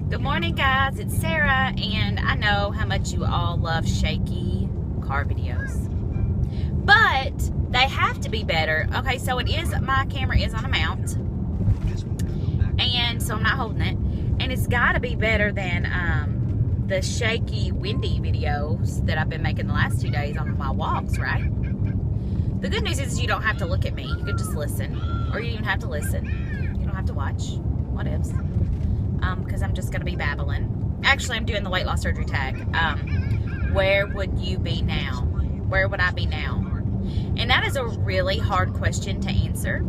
Good morning, guys. It's Sarah, and I know how much you all love shaky car videos, but they have to be better. Okay, so my camera is on a mount, and so I'm not holding it, and it's got to be better than the shaky, windy videos that I've been making the last 2 days on my walks, right? The good news is you don't have to look at me. You can just listen, or you don't even have to listen. You don't have to watch. What ifs? Because I'm just going to be babbling. Actually, I'm doing the weight loss surgery tag. Where would you be now? Where would I be now? And that is a really hard question to answer.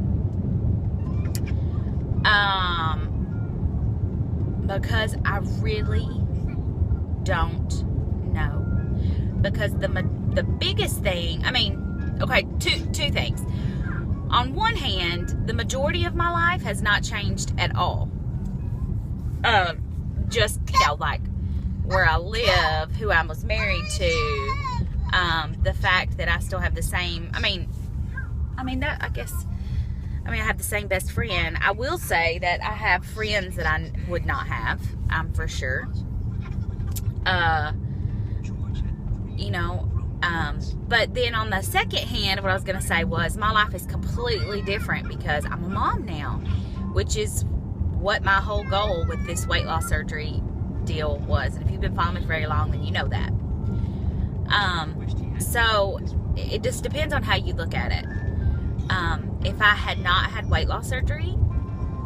Because I really don't know. Because the biggest thing, okay, two things. On one hand, the majority of my life has not changed at all. Just, like where I live, who I was married to, the fact that I still have the same, I have the same best friend. I will say that I have friends that I would not have, for sure. But then on the second hand, what I was going to say was my life is completely different because I'm a mom now, which is what my whole goal with this weight loss surgery deal was. And if you've been following me for very long, then you know that. So it just depends on how you look at it. If I had not had weight loss surgery,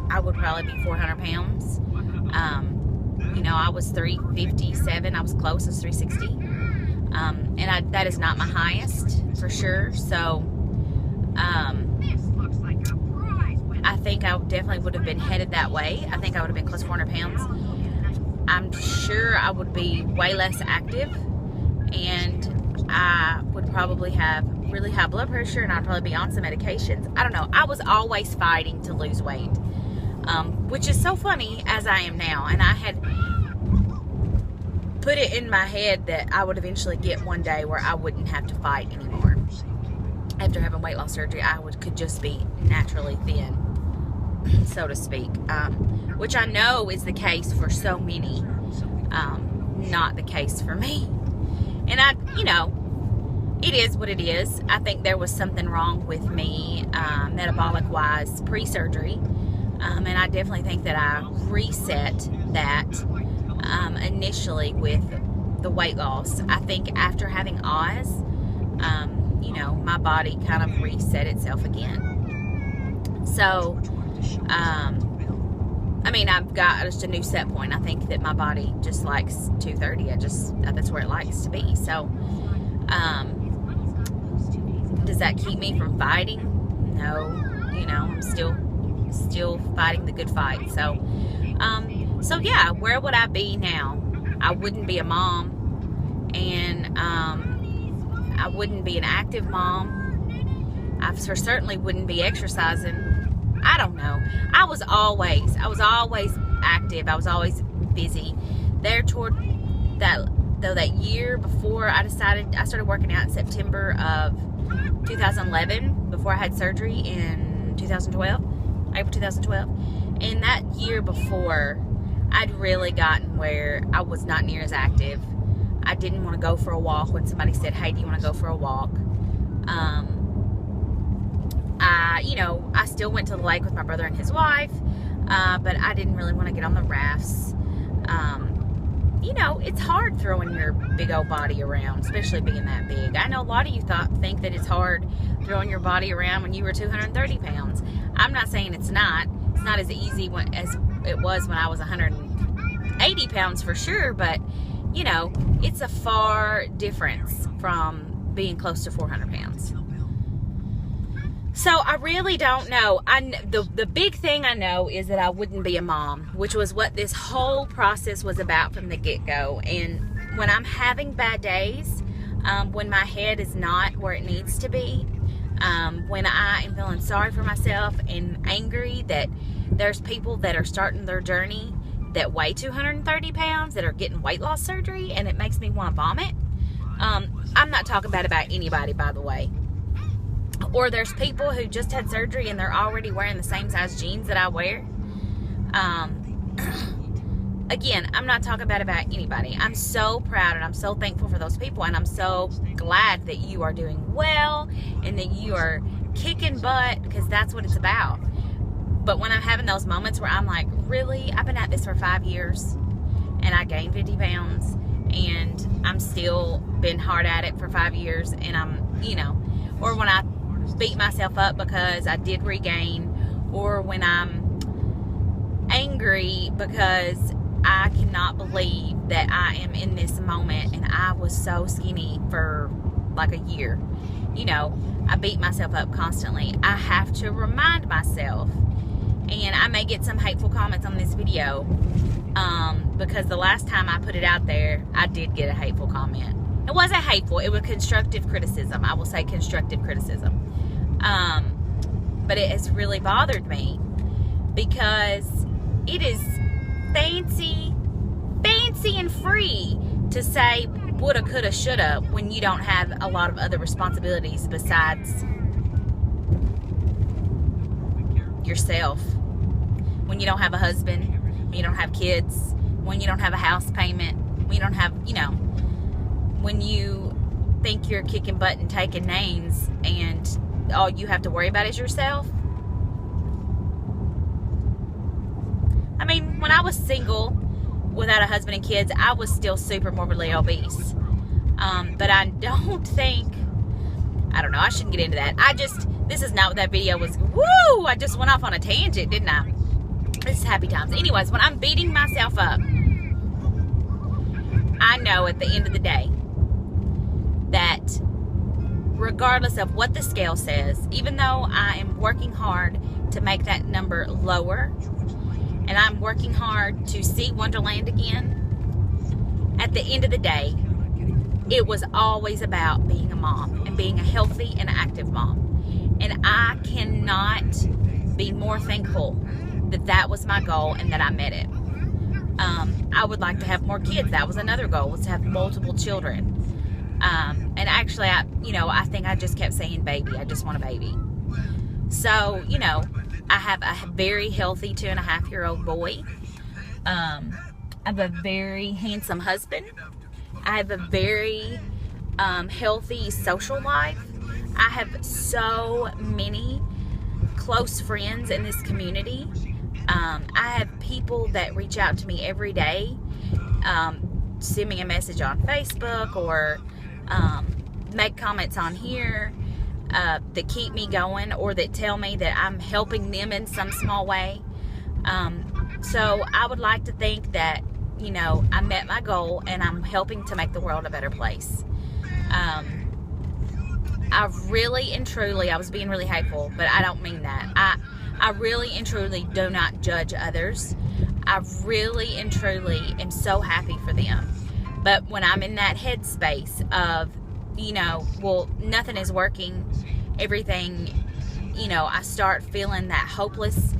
I would probably be 400 pounds. I was 357. I was close. I was 360. And that is not my highest, for sure. So, I think I definitely would have been headed that way. I think I would have been close to 400 pounds. I'm sure I would be way less active, and I would probably have really high blood pressure, and I'd probably be on some medications. I don't know. I was always fighting to lose weight, which is so funny as I am now. And I had put it in my head that I would eventually get one day where I wouldn't have to fight anymore. After having weight loss surgery, could just be naturally thin, so to speak, which I know is the case for so many, not the case for me. And it is what it is. I think there was something wrong with me, metabolic wise, pre-surgery, and I definitely think that I reset that initially with the weight loss. I think after having Oz, my body kind of reset itself again. So, I've got just a new set point. I think that my body just likes 230. That's where it likes to be. So, does that keep me from fighting? No. I'm still fighting the good fight. So yeah, where would I be now? I wouldn't be a mom, and I wouldn't be an active mom. I certainly wouldn't be exercising. I don't know. I was always active. I was always busy. There toward that year before I started working out in September of 2011, before I had surgery in 2012, April 2012. And that year before, I'd really gotten where I was not near as active. I didn't want to go for a walk when somebody said, "Hey, do you want to go for a walk?" I still went to the lake with my brother and his wife, but I didn't really want to get on the rafts. It's hard throwing your big old body around, especially being that big. I know a lot of you think that it's hard throwing your body around when you were 230 pounds. I'm not saying it's not. It's not as easy as it was when I was 180 pounds for sure, but it's a far difference from being close to 400 pounds. So I really don't know. The big thing I know is that I wouldn't be a mom, which was what this whole process was about from the get-go. And when I'm having bad days, when my head is not where it needs to be, when I am feeling sorry for myself and angry that there's people that are starting their journey that weigh 230 pounds that are getting weight loss surgery, and it makes me want to vomit. I'm not talking bad about anybody, by the way. Or there's people who just had surgery and they're already wearing the same size jeans that I wear. again, I'm not talking bad about anybody. I'm so proud and I'm so thankful for those people, and I'm so glad that you are doing well and that you are kicking butt, because that's what it's about. But when I'm having those moments where I'm like, really? I've been at this for 5 years and I gained 50 pounds and I'm still been hard at it for 5 years, and I'm, you know, or when I beat myself up because I did regain, or when I'm angry because I cannot believe that I am in this moment and I was so skinny for like a year. You know, I beat myself up constantly. I have to remind myself, and I may get some hateful comments on this video, because the last time I put it out there, I did get a hateful comment. It wasn't hateful, it was constructive criticism. I will say constructive criticism. But it has really bothered me, because it is fancy and free to say woulda, coulda, shoulda when you don't have a lot of other responsibilities besides yourself. When you don't have a husband, when you don't have kids, when you don't have a house payment, when you don't have, you know, when you think you're kicking butt and taking names and all you have to worry about is yourself. I mean, when I was single without a husband and kids, I was still super morbidly obese. But I don't think, I don't know, I shouldn't get into that. This is not what that video was. Woo! I just went off on a tangent, didn't I? This is happy times. Anyways, when I'm beating myself up, I know at the end of the day that regardless of what the scale says, even though I am working hard to make that number lower, and I'm working hard to see Wonderland again, at the end of the day, it was always about being a mom and being a healthy and active mom. And I cannot be more thankful that that was my goal and that I met it. I would like to have more kids. That was another goal, was to have multiple children. And actually, I think I just kept saying baby. I just want a baby. So, you know, I have a very healthy 2.5-year-old boy. I have a very handsome husband. I have a very healthy social life. I have so many close friends in this community. I have people that reach out to me every day, send me a message on Facebook, or make comments on here that keep me going, or that tell me that I'm helping them in some small way. So I would like to think that, you know, I met my goal and I'm helping to make the world a better place. I really and truly, I was being really hateful, but I don't mean that. I really and truly do not judge others. I really and truly am so happy for them. But when I'm in that headspace of, you know, well, nothing is working, everything, you know, I start feeling that hopeless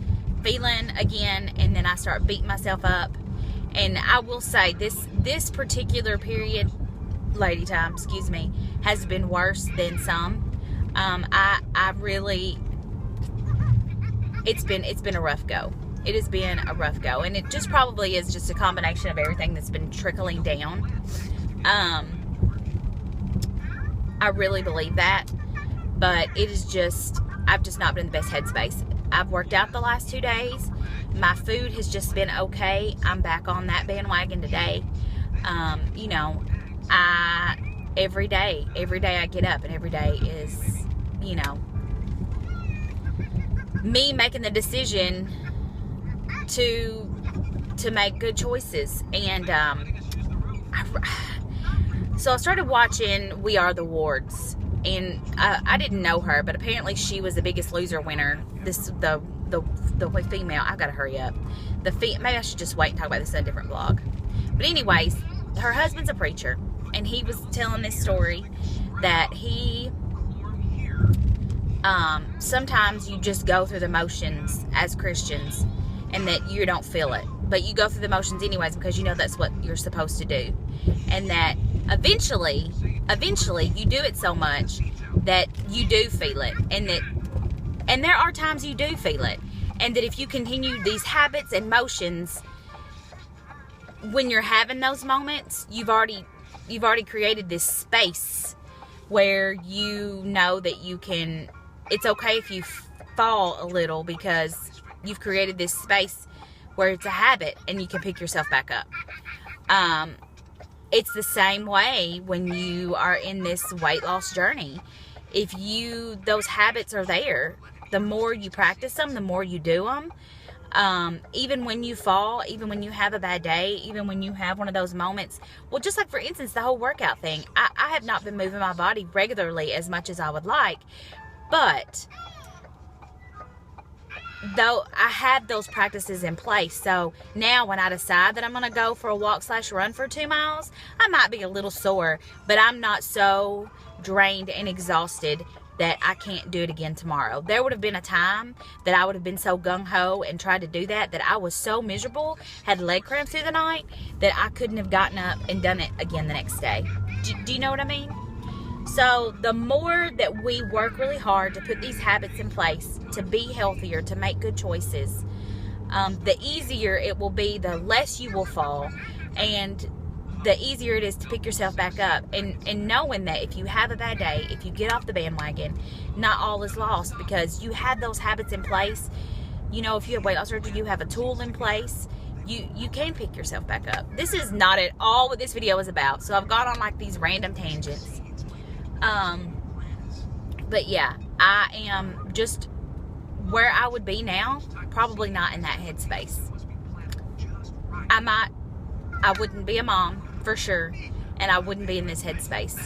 feeling again, and then I start beating myself up. And I will say this particular period, lady time, excuse me, has been worse than some. I really, it's been a rough go. It has been a rough go, and it just probably is just a combination of everything that's been trickling down. I really believe that, but it is just, I've just not been in the best headspace. I've worked out the last 2 days. My food has just been okay. I'm back on that bandwagon today. You know, every day I get up, and every day is, you know, me making the decision to make good choices. And so I started watching We Are the Wards, and I didn't know her, but apparently she was the Biggest Loser winner. The female, I've got to hurry up. Maybe I should just wait and talk about this in a different vlog. But anyways, her husband's a preacher, and he was telling this story that he sometimes you just go through the motions as Christians, and that you don't feel it, but you go through the motions anyways because you know that's what you're supposed to do, and that eventually you do it so much that you do feel it, and there are times you do feel it, and that if you continue these habits and motions, when you're having those moments, you've already created this space where you know that you can, it's okay if you fall a little, because you've created this space where it's a habit and you can pick yourself back up. It's the same way when you are in this weight loss journey. If those habits are there, the more you practice them, the more you do them. Even when you fall, even when you have a bad day, even when you have one of those moments. Well, just like, for instance, the whole workout thing. I have not been moving my body regularly as much as I would like. But though I have those practices in place, so now when I decide that I'm going to go for a walk/run for 2 miles, I might be a little sore, but I'm not so drained and exhausted that I can't do it again tomorrow. There would have been a time that I would have been so gung-ho and tried to do that I was so miserable, had leg cramps through the night, that I couldn't have gotten up and done it again the next day. Do you know what I mean? So the more that we work really hard to put these habits in place, to be healthier, to make good choices, the easier it will be, the less you will fall, and the easier it is to pick yourself back up. And knowing that if you have a bad day, if you get off the bandwagon, not all is lost, because you had those habits in place. You know, if you have weight loss surgery, you have a tool in place. You can pick yourself back up. This is not at all what this video is about. So I've gone on like these random tangents. But yeah, I am just where I would be now, probably not in that headspace. I wouldn't be a mom for sure, and I wouldn't be in this headspace,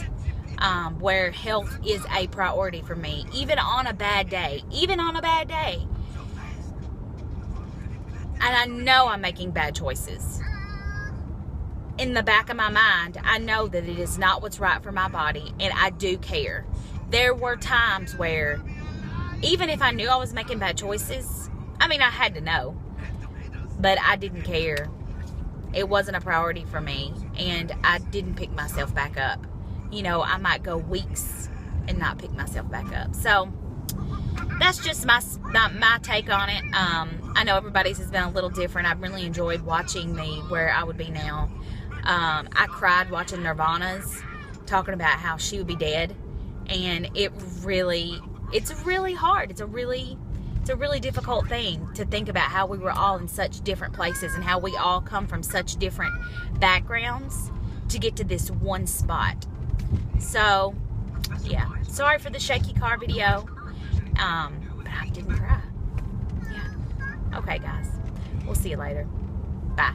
where health is a priority for me, even on a bad day, and I know I'm making bad choices. In the back of my mind, I know that it is not what's right for my body, and I do care. There were times where, even if I knew I was making bad choices, I mean, I had to know, but I didn't care. It wasn't a priority for me, and I didn't pick myself back up. You know, I might go weeks and not pick myself back up. So that's just my take on it. I know everybody's has been a little different. I've really enjoyed watching me where I would be now. I cried watching Nirvana's talking about how she would be dead, and it's really hard. It's a really difficult thing to think about, how we were all in such different places and how we all come from such different backgrounds to get to this one spot. So yeah, sorry for the shaky car video, but I didn't cry. Yeah. Okay guys, we'll see you later. Bye.